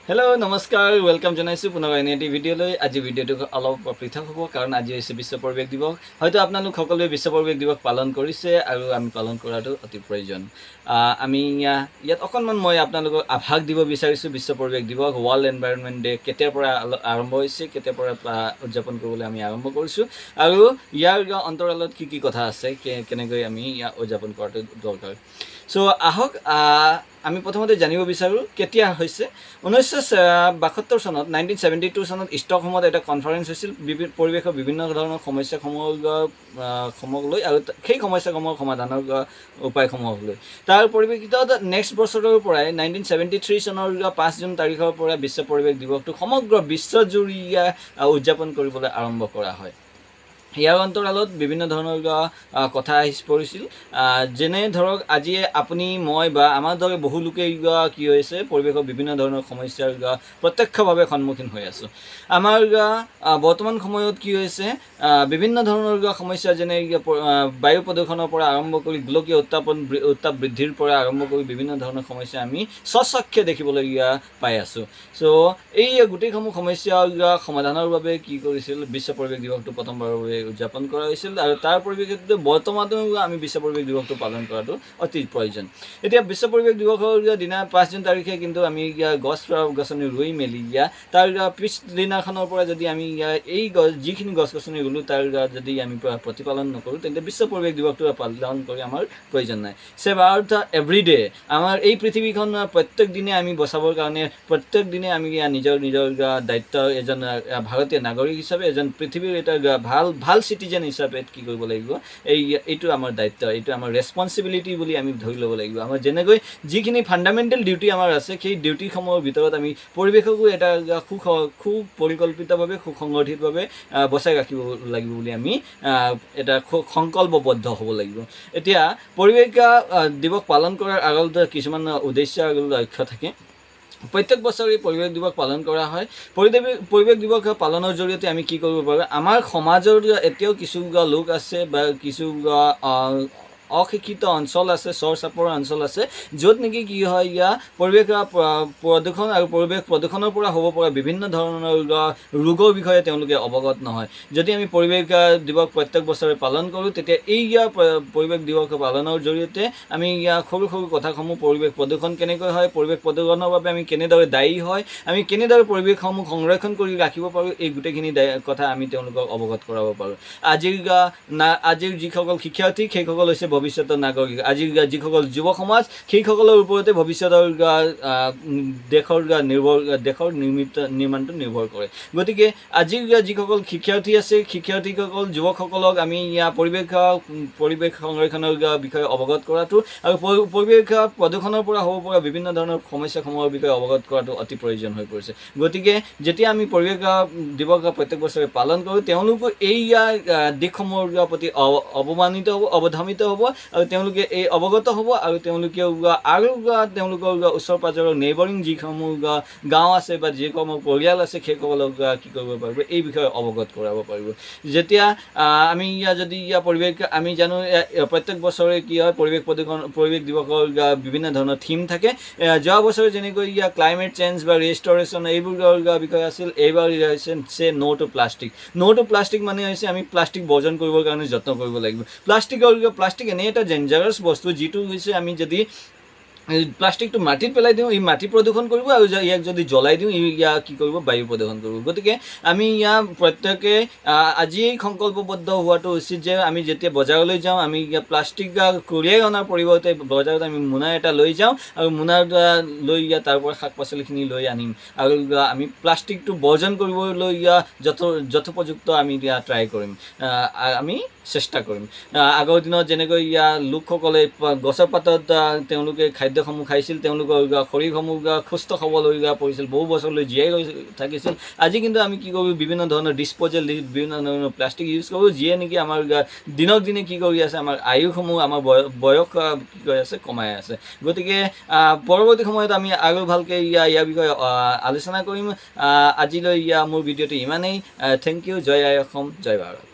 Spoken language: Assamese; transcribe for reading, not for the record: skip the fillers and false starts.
হেল্ল' নমস্কাৰ ৱেলকাম জনাইছোঁ পুনৰ এনে এটি ভিডিঅ'লৈ। আজি ভিডিঅ'টো অলপ পৃথক হ'ব কাৰণ আজি হৈছে বিশ্ব পৰিৱেশ দিৱস। হয়তো আপোনালোক সকলোৱে বিশ্ব পৰিৱেশ দিৱস পালন কৰিছে আৰু আমি পালন কৰাটো অতি প্ৰয়োজন। আমি ইয়াত অকণমান মই আপোনালোকক আভাস দিব বিচাৰিছোঁ বিশ্ব পৰিৱেশ দিৱস ৱৰ্ল্ড এনভাইৰনমেণ্ট ডে কেতিয়াৰ পৰা আৰম্ভ হৈছে, কেতিয়াৰ পৰা উদযাপন কৰিবলৈ আমি আৰম্ভ কৰিছোঁ আৰু ইয়াৰ অন্তৰালত কি কি কথা আছে, কেনেকৈ আমি ইয়াক উদযাপন কৰাটো দৰকাৰ। চ' আহক আমি প্ৰথমতে জানিব বিচাৰোঁ কেতিয়া হৈছে। 1972 চনত 1972 চনত ষ্টকহোমত এটা কনফাৰেঞ্চ হৈছিল পৰিৱেশৰ বিভিন্ন ধৰণৰ সমস্যাসমূহক লৈ আৰু সেই সমস্যাসমূহৰ সমাধানৰ উপায়সমূহক লৈ। তাৰ পৰিপ্ৰেক্ষিতত নেক্সট বছৰৰ পৰাই 1973 চনৰ 5 জুন তাৰিখৰ পৰা বিশ্ব পৰিৱেশ দিৱসটো সমগ্ৰ বিশ্বজুৰি উদযাপন কৰিবলৈ আৰম্ভ কৰা হয়। ইয়াৰ অন্তৰালত বিভিন্ন ধৰণৰ কথা আহি পৰিছিল, যেনে ধৰক আজি আপুনি মই বা আমাৰ দৰে বহু লোকে কি হৈছে পৰিৱেশৰ বিভিন্ন ধৰণৰ সমস্যাৰ প্ৰত্যক্ষভাৱে সন্মুখীন হৈ আছোঁ। আমাৰ বৰ্তমান সময়ত কি হৈছে বিভিন্ন ধৰণৰ সমস্যা, যেনে বায়ু প্ৰদূষণৰ পৰা আৰম্ভ কৰি গোলকীয় উত্তাপ বৃদ্ধিৰ পৰা আৰম্ভ কৰি বিভিন্ন ধৰণৰ সমস্যা আমি স্বচক্ষে দেখিবলৈ পাই আছোঁ। চ' এই গোটেইসমূহ সমস্যা সমাধানৰ বাবে কি কৰিছিল বিশ্ব পৰিৱেশ দিৱসটো প্ৰথমবাৰৰ বাবে উদযাপন কৰা হৈছিল আৰু তাৰ পৰিপ্ৰেক্ষিতত বৰ্তমানো আমি বিশ্ব পৰিৱেশ দিৱসটো পালন কৰাটো অতি প্ৰয়োজন। এতিয়া বিশ্ব পৰিৱেশ দিৱসৰ দিনা 5 জুন তাৰিখে কিন্তু আমি গছনি ৰুই মেলি তাৰ পিছদিনাখনৰ পৰা যদি আমি যিখিনি গছ গছনি ৰুলোঁ তাৰ যদি আমি প্ৰতিপালন নকৰোঁ তেন্তে বিশ্ব পৰিৱেশ দিৱসটো পালন কৰি আমাৰ প্ৰয়োজন নাই। ছেভ আৰ্থ এভৰি ডে, আমাৰ এই পৃথিৱীখন প্ৰত্যেক দিনে আমি বচাবৰ কাৰণে প্ৰত্যেক দিনে আমি নিজৰ দায়িত্ব এজন ভাৰতীয় নাগৰিক হিচাপে, এজন পৃথিৱীৰ এটা ভাল চিটিজেন হিচাপে কি কৰিব লাগিব, এইটো আমাৰ দায়িত্ব, এইটো আমাৰ ৰেছপনচিবিলিটি বুলি আমি ধৰি ল'ব লাগিব। আমাৰ যেনেকৈ যিখিনি ফাণ্ডামেণ্টেল ডিউটি আমাৰ আছে সেই ডিউটিসমূহৰ ভিতৰত আমি পৰিৱেশকো এটা পৰিকল্পিতভাৱে সুসংগঠিতভাৱে বচাই ৰাখিব লাগিব বুলি আমি এটা সংকল্পবদ্ধ হ'ব লাগিব। এতিয়া পৰিৱেশ দিৱস পালন কৰাৰ আঁৰত কিছুমান উদ্দেশ্য আৰু লক্ষ্য থাকে। প্ৰত্যেক বছৰে পৰিৱেশ দিৱস পালন কৰা হয়। পৰিৱেশ দিৱস পালনৰ জৰিয়তে আমি কি কৰিব পাৰোঁ, আমাৰ সমাজৰ এতিয়াও কিছু লোক আছে বা কিছু অশিক্ষিত অঞ্চল আছে, চৰ চাপৰ অঞ্চল আছে, য'ত নেকি কি হয় পৰিৱেশ প্ৰদূষণ আৰু পৰিৱেশ প্ৰদূষণৰ পৰা হ'ব পৰা বিভিন্ন ধৰণৰ ৰোগৰ বিষয়ে তেওঁলোকে অৱগত নহয়। যদি আমি পৰিৱেশ দিৱস প্ৰত্যেক বছৰে পালন কৰোঁ তেতিয়া এই পৰিৱেশ দিৱস পালনৰ জৰিয়তে আমি সৰু সৰু কথাসমূহ, পৰিৱেশ প্ৰদূষণ কেনেকৈ হয়, পৰিৱেশ প্ৰদূষণৰ বাবে আমি কেনেদৰে দায়ী হয়, আমি কেনেদৰে পৰিৱেশসমূহ সংৰক্ষণ কৰি ৰাখিব পাৰোঁ, এই গোটেইখিনি কথা আমি তেওঁলোকক অৱগত কৰাব পাৰোঁ। আজিৰ যিসকল শিক্ষাৰ্থী সেইসকল হৈছে ভৱিষ্যতৰ নাগৰিক। আজিৰ যিসকল যুৱ সমাজ সেইসকলৰ ওপৰতে ভৱিষ্যতৰ দেশৰ নিৰ্মাণটো নিৰ্ভৰ কৰে। গতিকে আজিৰ যিসকল শিক্ষাৰ্থী আছে শিক্ষাৰ্থীসকল যুৱকসকলক আমি পৰিৱেশ সংৰক্ষণৰ বিষয়ে অৱগত কৰাটো আৰু পৰিৱেশ প্ৰদূষণৰ পৰা হ'ব পৰা বিভিন্ন ধৰণৰ সমস্যাসমূহৰ বিষয়ে অৱগত কৰাটো অতি প্ৰয়োজন হৈ পৰিছে। গতিকে যেতিয়া আমি পৰিৱেশ দিৱস প্ৰত্যেক বছৰে পালন কৰোঁ তেওঁলোকো এই দিশসমূহৰ প্ৰতি অৱধানিত হ'ব আৰু তেওঁলোকে এই অৱগত হ'ব আৰু তেওঁলোকেও আৰু তেওঁলোকৰ ওচৰ পাজৰৰ নেইবাৰিং যিসমূহ গাঁও আছে বা যিসমূহ পৰিয়াল আছে সেইসকলক কি কৰিব পাৰিব, এই বিষয়ে অৱগত কৰাব পাৰিব। যেতিয়া আমি যদি পৰিৱেশ আমি জানো প্ৰত্যেক বছৰে কি হয় পৰিৱেশ দিৱসৰ বিভিন্ন ধৰণৰ থিম থাকে। যোৱা বছৰে যেনেকৈ ক্লাইমেট চেঞ্জ বা ৰেষ্টৰেশ্যন এইবোৰৰ বিষয়ে আছিল, এইবাৰ হৈছে ন' টু প্লাষ্টিক মানে হৈছে আমি প্লাষ্টিক বৰ্জন কৰিবৰ কাৰণে যত্ন কৰিব লাগিব। প্লাষ্টিক এনে এটা ডেঞ্জাৰাছ বস্তু যিটো হৈছে আমি যদি প্লাষ্টিকটো মাটিত পেলাই দিওঁ ই মাটি প্ৰদূষণ কৰিব আৰু ইয়াক যদি জ্বলাই দিওঁ কি কৰিব, বায়ু প্ৰদূষণ কৰিব। গতিকে আমি প্ৰত্যেকে আজিয়েই সংকল্পবদ্ধ হোৱাটো উচিত যে আমি যেতিয়া বজাৰলৈ যাওঁ আমি প্লাষ্টিক কঢ়িয়াই অনাৰ পৰিৱৰ্তে বজাৰত আমি মোনা এটা লৈ যাওঁ আৰু মোনা লৈ তাৰ পৰা শাক পাচলিখিনি লৈ আনিম আৰু আমি প্লাষ্টিকটো বৰ্জন কৰিবলৈ যথোপযুক্ত আমি ট্ৰাই কৰিম, আমি চেষ্টা কৰিম। আগৰ দিনত যেনেকৈ লোকসকলে গছৰ পাতত তেওঁলোকে খাদ্যসমূহ খাইছিল, তেওঁলোকৰ শৰীৰসমূহ সুস্থ সবল হৈ পৰিছিল, বহু বছৰলৈ জীয়াই থাকিছিল। আজি কিন্তু আমি কি কৰোঁ, বিভিন্ন ধৰণৰ ডিছপ'জেল বিভিন্ন ধৰণৰ প্লাষ্টিক ইউজ কৰোঁ, যিয়ে নেকি আমাৰ দিনক দিনে কি কৰি আছে, আমাৰ আয়ুসমূহ আমাৰ বয়স কি কৰি আছে, কমাই আছে। গতিকে পৰৱৰ্তী সময়ত আমি আৰু ভালকৈ ইয়াৰ বিষয়ে আলোচনা কৰিম। আজিলৈ মোৰ ভিডিঅ'টো ইমানেই। Thank you. জয় আই অসম, জয় ভাৰত।